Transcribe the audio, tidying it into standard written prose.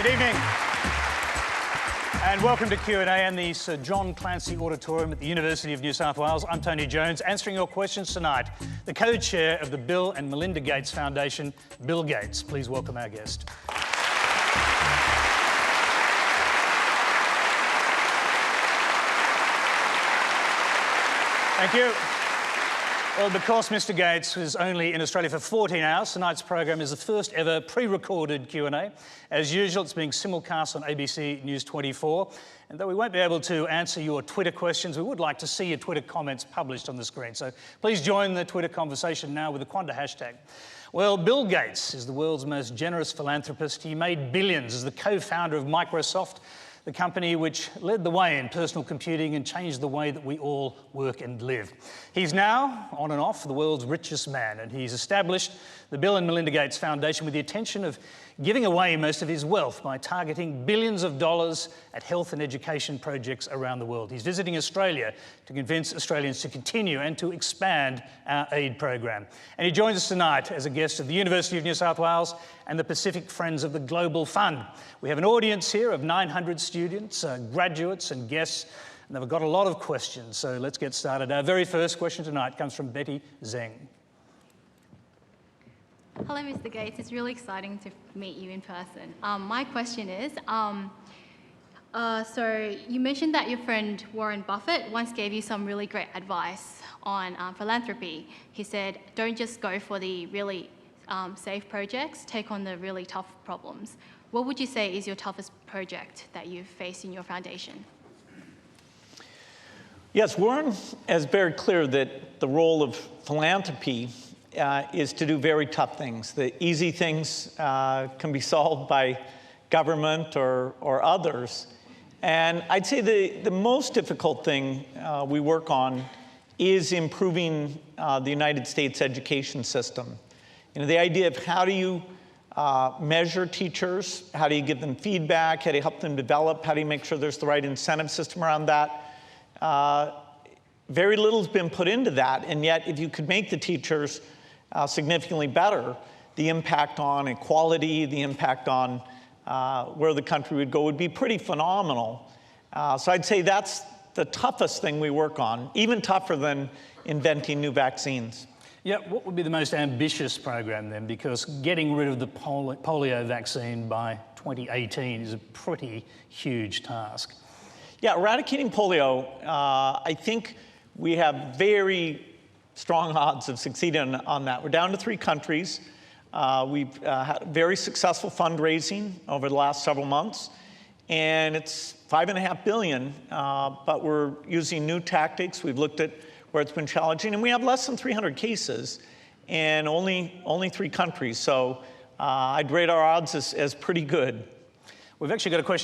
Good evening. And welcome to Q&A in the Sir John Clancy Auditorium at the University of New South Wales. I'm Tony Jones, answering your questions tonight. The co-chair of the Bill and Melinda Gates Foundation, Bill Gates. Please welcome our guest. Thank you. Well, because Mr Gates was only in Australia for 14 hours, tonight's program is the first ever pre-recorded Q&A. As usual, it's being simulcast on ABC News 24. And though we won't be able to answer your Twitter questions, we would like to see your Twitter comments published on the screen. So please join the Twitter conversation now with the Quanda hashtag. Well, Bill Gates is the world's most generous philanthropist. He made billions as the co-founder of Microsoft, the company which led the way in personal computing and changed the way that we all work and live. He's now, on and off, the world's richest man, and he's established the Bill and Melinda Gates Foundation with the intention of giving away most of his wealth by targeting billions of dollars at health and education projects around the world. He's visiting Australia to convince Australians to continue and to expand our aid program. And he joins us tonight as a guest of the University of New South Wales and the Pacific Friends of the Global Fund. We have an audience here of 900 students, graduates and guests, and they've got a lot of questions, so let's get started. Our very first question tonight comes from Betty Zeng. Hello, Mr. Gates. It's really exciting to meet you in person. My question is, so you mentioned that your friend Warren Buffett once gave you some really great advice on philanthropy. He said, don't just go for the really safe projects, take on the really tough problems. What would you say is your toughest project that you've faced in your foundation? Yes, Warren is very clear that the role of philanthropy is to do very tough things. The easy things can be solved by government or others. And I'd say the most difficult thing we work on is improving the United States education system. You know, the idea of how do you measure teachers, how do you give them feedback, how do you help them develop, how do you make sure there's the right incentive system around that. Very little's been put into that, and yet if you could make the teachers significantly better, the impact on equality, the impact on where the country would go would be pretty phenomenal. So I'd say that's the toughest thing we work on, even tougher than inventing new vaccines. Yeah, what would be the most ambitious program then? Because getting rid of the polio vaccine by 2018 is a pretty huge task. Yeah, eradicating polio, I think we have very strong odds of succeeding on that. We're down to 3 countries. We've had very successful fundraising over the last several months, and it's $5.5 billion, but we're using new tactics. We've looked at where it's been challenging, and we have less than 300 cases and only 3 countries. So I'd rate our odds as pretty good. We've actually got a question